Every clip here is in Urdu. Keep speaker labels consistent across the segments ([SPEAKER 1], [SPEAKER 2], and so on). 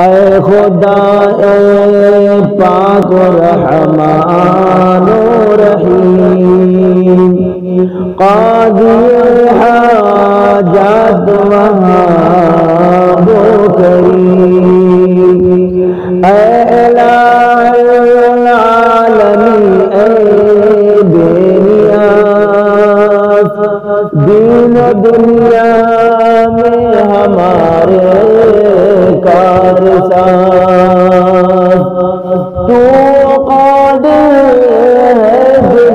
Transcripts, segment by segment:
[SPEAKER 1] اے خدا اے پاک و رحمان و رحیم، قاضی حاجات وہاب و کریم، اے الہ العالمین اے بے نیاز، دین و دنیا میں ہمارے کارساز، تو قادر ہے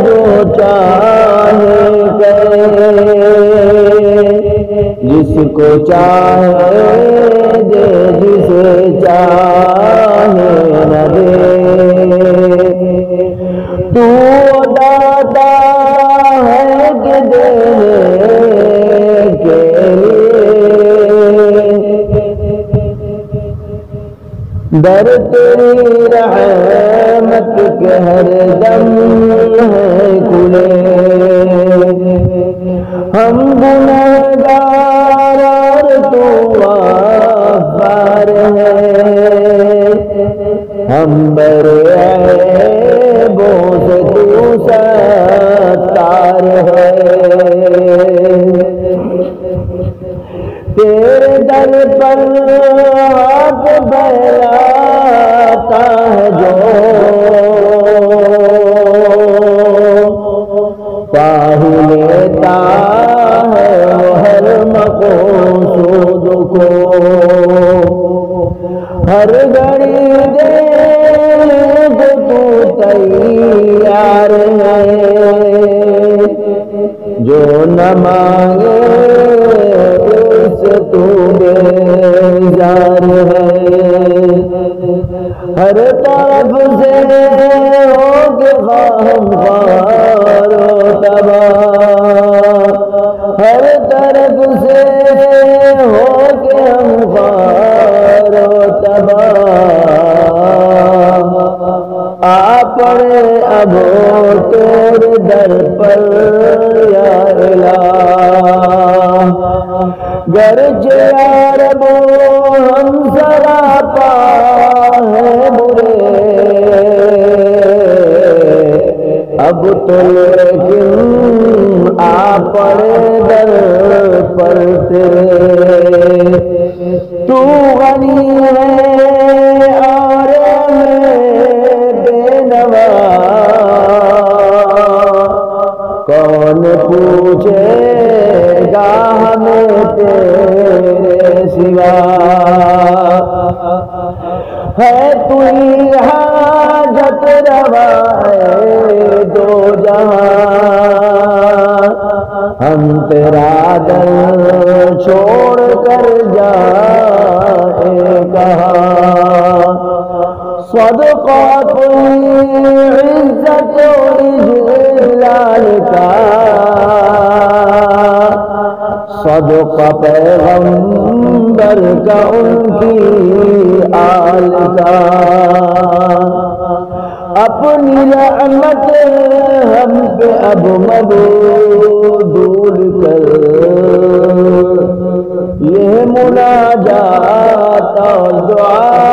[SPEAKER 1] جو چاہے کرے، جس کو چاہے دے، جسے چاہے نہ دے، تو داتا ہے کہ دینے کے در تیری رحمت کے ہر دم ہے کھلے، ہم گنہگار اور تو غفار ہے، ہم برعیبوں سے تو ستار ہے، تیرے در پر ہاتھ پھیلاتا ہے جو، پاہ لیتا ہے وہ ہر مقصود کو، ہر گھڑی دیکھ تو تیار ہے، جو نہ مانگے تو بیزار ہے، ہر طرف سے ہو کے ہم خوار و تباہ، ہر طرف سے ہو کے ہم خوار و تباہ، آ پڑے اب تیرے در پر یا الہ، گرچہ یا رب ہم سراپا ہے برے، اب تو لیکن آ پڑے در پر تیرے، تو غنی ہے اور میں بے نوا، کون پوچھے گا ہمیں تیرے سوا، ہے تو ہی حاجت روا ہے دو جہاں، ہم تیرا در چھوڑ کر جائے کہاں، صدقہ کوئی عزت و اجلال کا، صدقہ پیغمبر کا ان کی آل کا، اپنی رحمت ہم پہ اب مبذول کر، یہ مناجات اور دعا